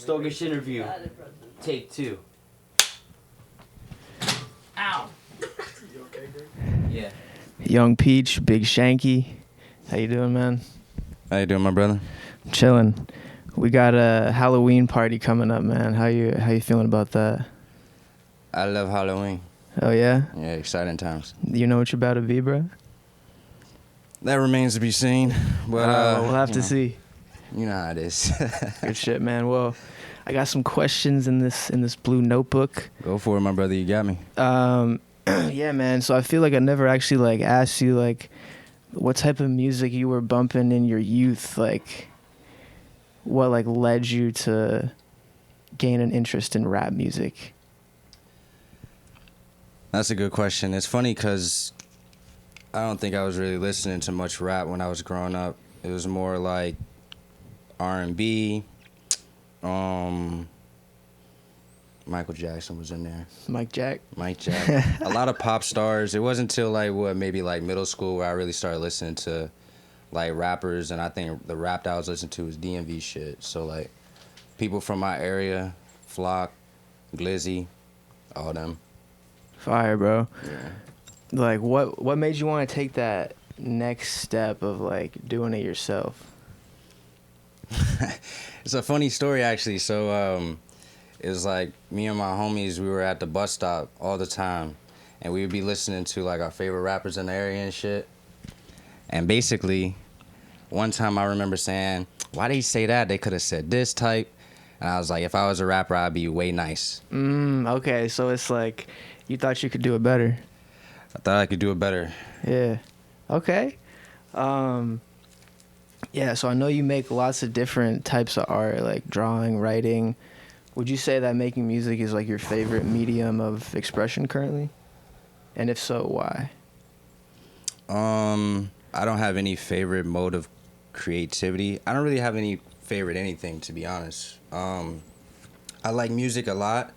STOGISH Interview. Take 2. Ow! You okay, Greg? Yeah. Young Peach, Big Shanky. How you doing, man? How you doing, my brother? Chilling. We got a Halloween party coming up, man. How you feeling about that? I love Halloween. Oh, yeah? Yeah, exciting times. You know what you're about to be, bro? That remains to be seen. But we'll have to see. You know how it is. Good shit, man. Well, I got some questions in this blue notebook. Go for it, my brother. You got me. Yeah, man. So I feel like I never actually asked you what type of music you were bumping in your youth. What led you to gain an interest in rap music? That's a good question. It's funny because I don't think I was really listening to much rap when I was growing up. It was more like R&B. Michael Jackson was in there. Mike Jack. A lot of pop stars. It wasn't until maybe middle school where I really started listening to rappers, and I think the rap that I was listening to was DMV shit. So people from my area, Flock, Glizzy, all them. Fire, bro. Yeah. What made you want to take that next step of doing it yourself? It's a funny story, actually. So it was me and my homies, we were at the bus stop all the time, and we would be listening to our favorite rappers in the area and shit. And basically, one time I remember saying, why did he say that? They could have said this type. And I was like, if I was a rapper, I'd be way nice. Okay, so it's you thought you could do it better. I thought I could do it better. Yeah. Okay. Yeah, so I know you make lots of different types of art, like drawing, writing. Would you say that making music is your favorite medium of expression currently? And if so, why? I don't have any favorite mode of creativity. I don't really have any favorite anything, to be honest. I like music a lot.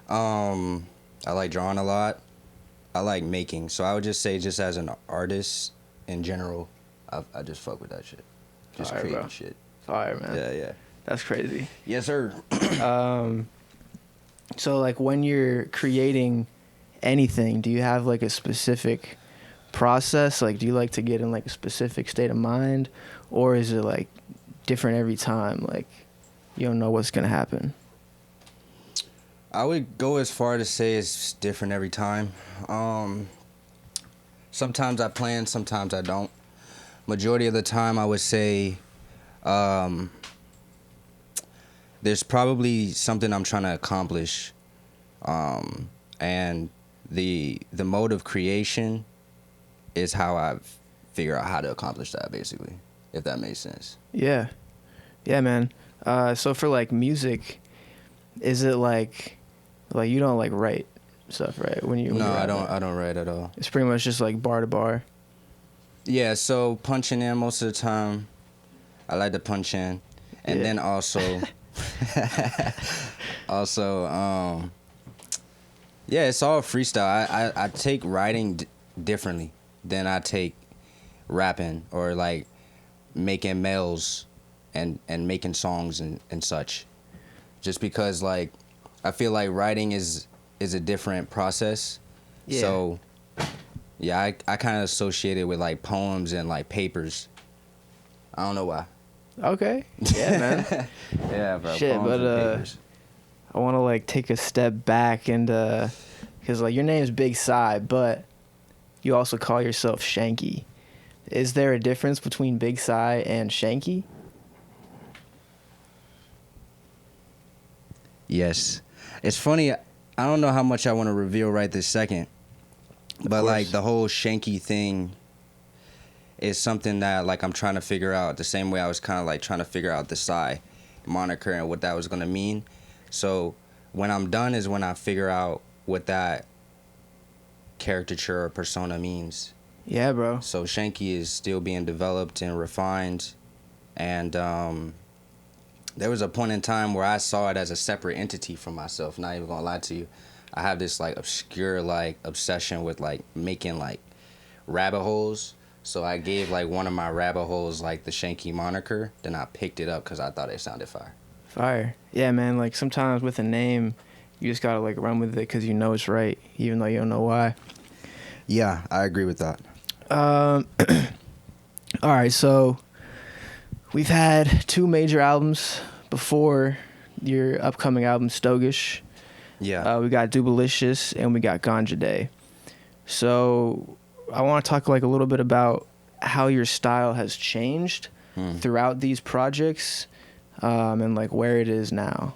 I like drawing a lot. I like making. So I would just say, just as an artist in general, I just fuck with that shit. Just Fire, creating bro. shit. Fire, man. Yeah. That's crazy. Yes, sir. So when you're creating anything, do you have a specific process? Do you like to get in a specific state of mind, or is it different every time? You don't know what's gonna happen. I would go as far to say it's different every time. Sometimes I plan, sometimes I don't. Majority of the time, I would say there's probably something I'm trying to accomplish, and the mode of creation is how I figure out how to accomplish that, basically, if that makes sense. Yeah, man. So for music, is it you don't write stuff, right? When No, I don't write at all. It's pretty much just bar to bar. Yeah, so punching in most of the time. I like to punch in, and then also, yeah, it's all freestyle. I take writing differently than I take rapping or making mails and making songs and such. Just because I feel writing is a different process. Yeah. So yeah, I kind of associate it with poems and papers. I don't know why. Okay. Yeah, man. Yeah, bro. Shit, poems but and papers. I want to take a step back and because your name's Big Psy, but you also call yourself Shanky. Is there a difference between Big Psy and Shanky? Yes. It's funny. I don't know how much I want to reveal right this second, but the whole Shanky thing is something that I'm trying to figure out the same way I was kind of trying to figure out the Psy moniker and what that was going to mean. So when I'm done is when I figure out what that caricature or persona means. Yeah, bro. So Shanky is still being developed and refined, and there was a point in time where I saw it as a separate entity from myself. Not even gonna lie to you, I have this obscure obsession with making rabbit holes. So I gave one of my rabbit holes the Shanky moniker. Then I picked it up because I thought it sounded fire. Fire. Yeah, man. Like sometimes with a name, you just gotta like run with it because you know it's right, even though you don't know why. Yeah, I agree with that. All right, so we've had 2 major albums before your upcoming album, Stogish. Yeah. We got Dubalicious and we got Ganja Day. So I want to talk like a little bit about how your style has changed throughout these projects, and like where it is now.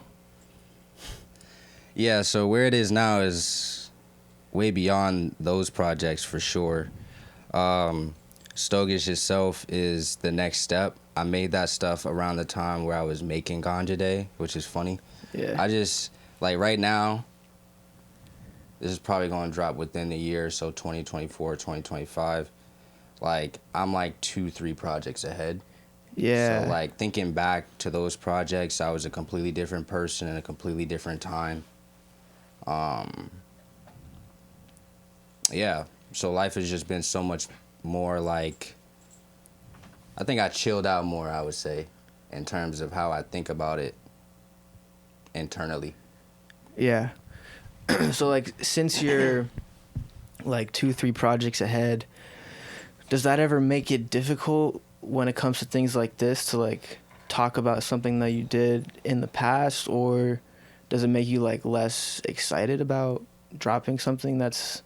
Yeah, so where it is now is way beyond those projects for sure. Stogish itself is the next step. I made that stuff around the time where I was making Ganja Day, which is funny. Yeah. I just, like right now, this is probably going to drop within the year, so 2024, 2025. Like, I'm like 2-3 projects ahead. Yeah. So, like, thinking back to those projects, I was a completely different person in a completely different time. Yeah, so life has just been so much more like, I think I chilled out more, I would say, in terms of how I think about it internally. Yeah. So like since you're like 2-3 projects ahead, does that ever make it difficult when it comes to things like this to like talk about something that you did in the past, or does it make you like less excited about dropping something that's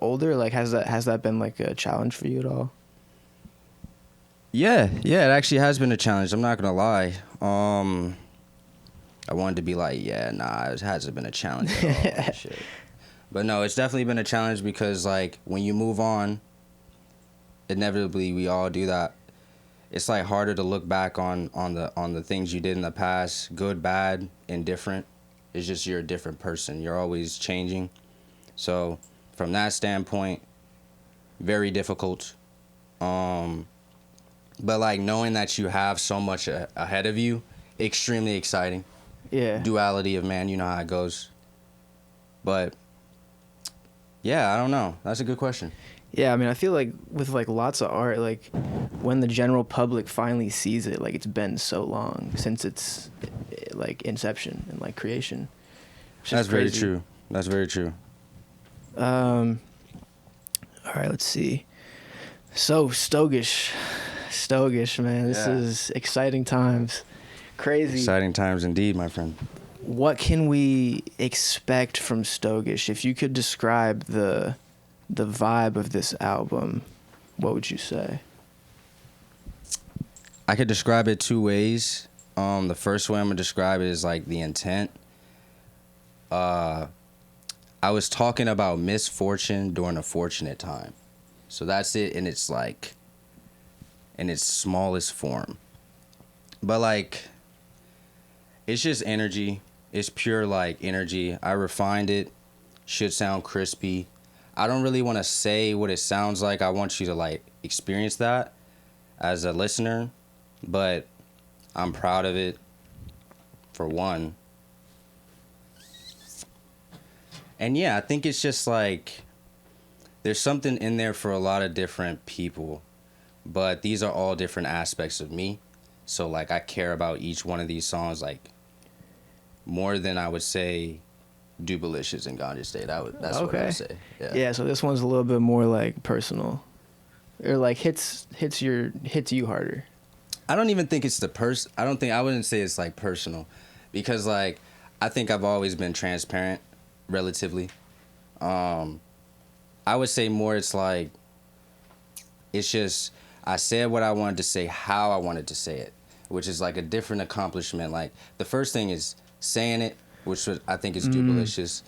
older? Like has that been like a challenge for you at all? Yeah, it actually has been a challenge. I'm not gonna lie. I wanted to be like, yeah, nah, it hasn't been a challenge at all. Shit. But no, it's definitely been a challenge because like when you move on, inevitably we all do that. It's like harder to look back on the things you did in the past, good, bad, indifferent. It's just you're a different person. You're always changing. So from that standpoint, very difficult. But like knowing that you have so much ahead of you, extremely exciting. Yeah. Duality of man, you know how it goes. But yeah, I don't know. That's a good question. Yeah, I mean, I feel like with like lots of art, like when the general public finally sees it, like it's been so long since its like inception and like creation. That's very true. That's very true. All right, let's see. So Stogish, man, this is exciting times. Crazy. Exciting times indeed, my friend. What can we expect from Stogish? If you could describe the vibe of this album, what would you say? I could describe it 2 ways. The first way I'm gonna describe it is like the intent. I was talking about misfortune during a fortunate time. So that's it, and it's like in its smallest form. But like it's just energy. It's pure like energy. I refined it. Should sound crispy. I don't really want to say what it sounds like. I want you to like experience that as a listener, but I'm proud of it for one. And yeah, I think it's just like there's something in there for a lot of different people, but these are all different aspects of me. So like I care about each one of these songs like more than I would say Dubalicious and Ganja State. That's what I would say. Yeah, so this one's a little bit more like personal, or like hits you harder. I don't even think it's I wouldn't say it's like personal, because like I think I've always been transparent, relatively. I would say more it's like it's just I said what I wanted to say, how I wanted to say it, which is like a different accomplishment. Like the first thing is saying it, which I think is Dubalicious.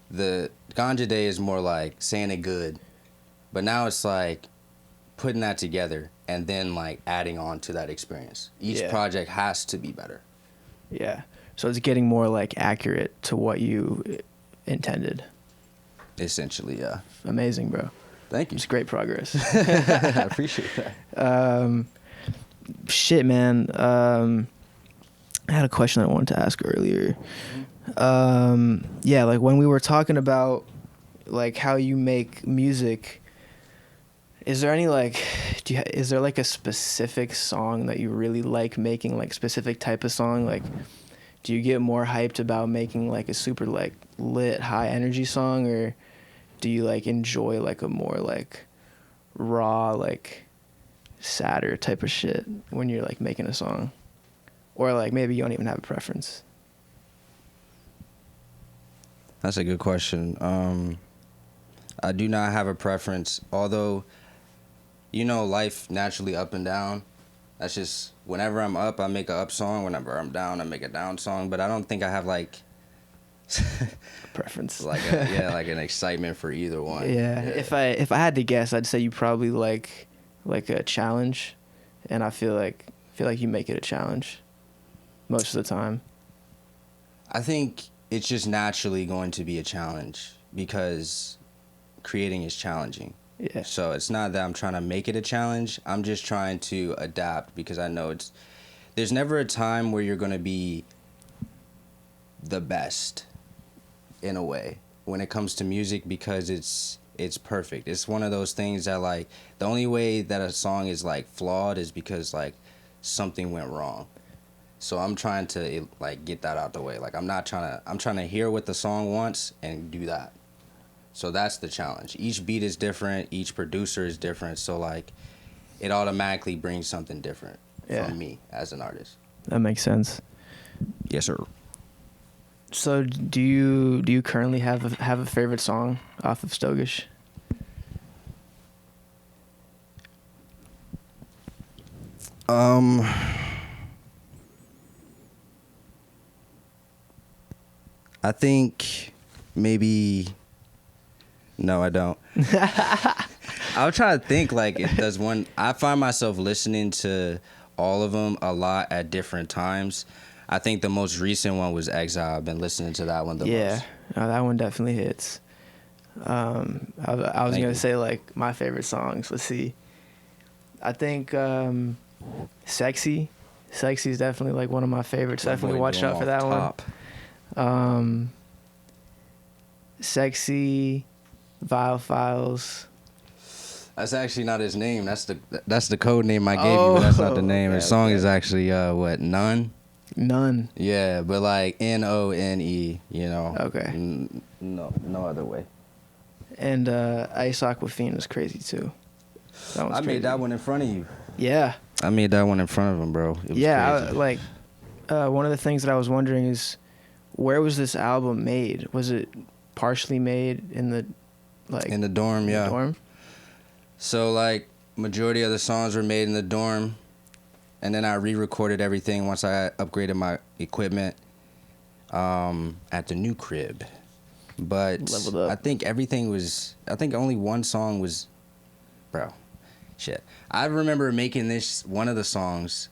The Ganja Day is more like saying it good, but now it's like putting that together and then like adding on to that experience. Each project has to be better. Yeah, so it's getting more like accurate to what you intended. Essentially, yeah. Amazing, bro. Thank you. It's great progress. I appreciate that. Shit, man. I had a question I wanted to ask earlier. Yeah, like when we were talking about like how you make music, is there any like is there like a specific song that you really like making, like specific type of song? Like do you get more hyped about making like a super like lit high energy song, or do you like enjoy like a more like raw like sadder type of shit when you're like making a song? Or like maybe you don't even have a preference? That's a good question. I do not have a preference, although, you know, life naturally up and down. That's just, whenever I'm up, I make a up song. Whenever I'm down, I make a down song. But I don't think I have like Preference. like an excitement for either one. Yeah. If I had to guess, I'd say you probably like a challenge, and I feel like you make it a challenge most of the time. I think it's just naturally going to be a challenge because creating is challenging. Yeah. So it's not that I'm trying to make it a challenge. I'm just trying to adapt because I know there's never a time where you're going to be the best in a way when it comes to music, because it's perfect. It's one of those things that like the only way that a song is like flawed is because like something went wrong. So I'm trying to like get that out the way. Like I'm trying to hear what the song wants and do that. So that's the challenge. Each beat is different, each producer is different, so like it automatically brings something different from me as an artist. That makes sense. Yes, sir. So do you currently have a favorite song off of Stogish? I think maybe no, I don't. I'm trying to think like if there's one. I find myself listening to all of them a lot at different times. I think the most recent one was Exile. I've been listening to that one the most. Yeah, no, that one definitely hits. I was going to say like my favorite songs. Let's see. I think Sexy is definitely like one of my favorites. Definitely watch out for that one. Sexy, Vile Files. That's actually not his name. That's the code name I gave you, but that's not the name. His song is actually what, None? None. Yeah, but like None, you know. Okay. No other way. And Ice Aquafina is crazy too. That one's I crazy. made that one in front of you. Yeah. I made that one in front of him, bro. It was crazy. One of the things that I was wondering is, where was this album made? Was it partially made in the dorm? Yeah. Dorm? So like majority of the songs were made in the dorm, and then I re-recorded everything once I upgraded my equipment at the new crib. But Leveled up. I think only one song was, bro, shit. I remember making one of the songs.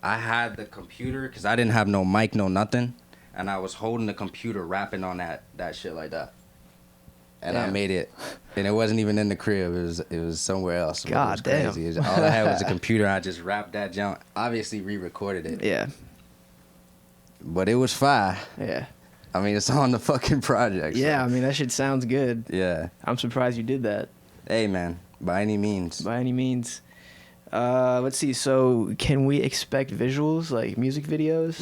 I had the computer because I didn't have no mic, no nothing, and I was holding the computer, rapping on that shit like that. And I made it, and it wasn't even in the crib. It was somewhere else. God damn! Crazy. All I had was a computer. I just rapped that junk. Obviously, re-recorded it. Yeah. But it was fire. Yeah. I mean, it's on the fucking project. Yeah, so. I mean that shit sounds good. Yeah. I'm surprised you did that. Hey, man, by any means. By any means. Let's see. So, can we expect visuals like music videos?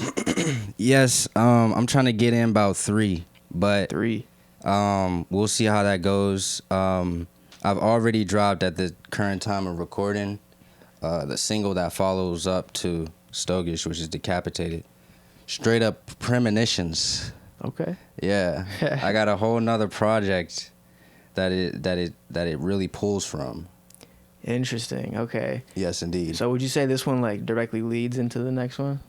Yes. I'm trying to get in about 3, but 3. We'll see how that goes. I've already dropped at the current time of recording the single that follows up to Stogish, which is Decapitated. Straight up premonitions. Okay. Yeah. I got a whole nother project that it really pulls from. Interesting. Okay. Yes, indeed. So would you say this one like directly leads into the next one?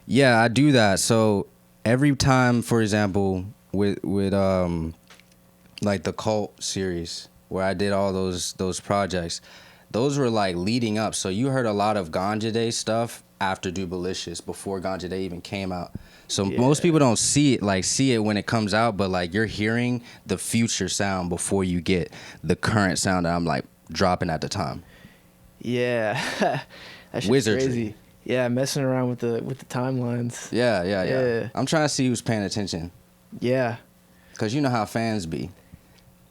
Yeah, I do that. So every time, for example, with like the Cult series where I did all those projects, those were like leading up. So you heard a lot of Ganja Day stuff after Dubalicious, before Ganja Day even came out. So most people don't see it when it comes out, but like you're hearing the future sound before you get the current sound that I'm like dropping at the time. Yeah. That shit's Wizardry. crazy. Yeah, messing around with the timelines. Yeah. I'm trying to see who's paying attention. Yeah. Cause you know how fans be.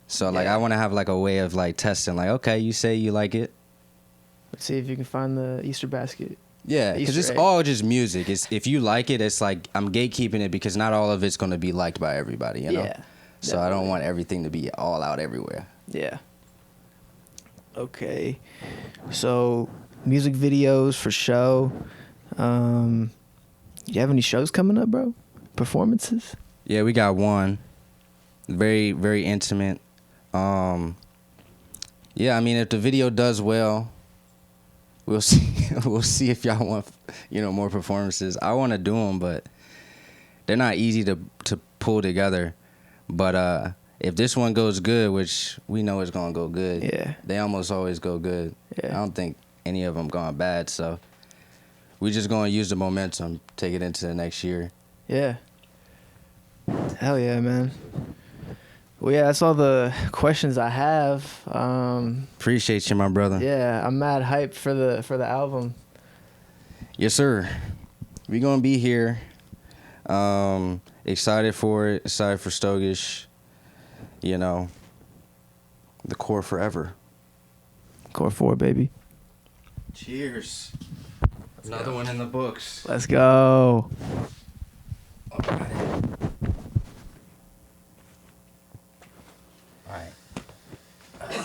So like Yeah. I want to have like a way of like testing. Like, okay, you say you like it. Let's see if you can find the Easter basket. Yeah, because it's all just music. It's if you like it, it's like I'm gatekeeping it because not all of it's gonna be liked by everybody. You know. Yeah. So I don't want everything to be all out everywhere. Yeah. Okay. So music videos for show. You have any shows coming up, bro? Performances? Yeah, we got one. Very, very intimate. Yeah, I mean, if the video does well, we'll see. We'll see if y'all want, more performances. I want to do them, but they're not easy to pull together. But if this one goes good, which we know is gonna go good, yeah, they almost always go good. Yeah. I don't think any of them gone bad, so we just gonna use the momentum, take it into the next year. Yeah. Hell yeah, man. Well, yeah, that's all the questions I have. Appreciate you, my brother. Yeah, I'm mad hyped for the album. Yes, sir. We gonna be here. Excited for it. Excited for Stogish. The core forever. Core 4, baby. Cheers. Another one in the books. Let's go.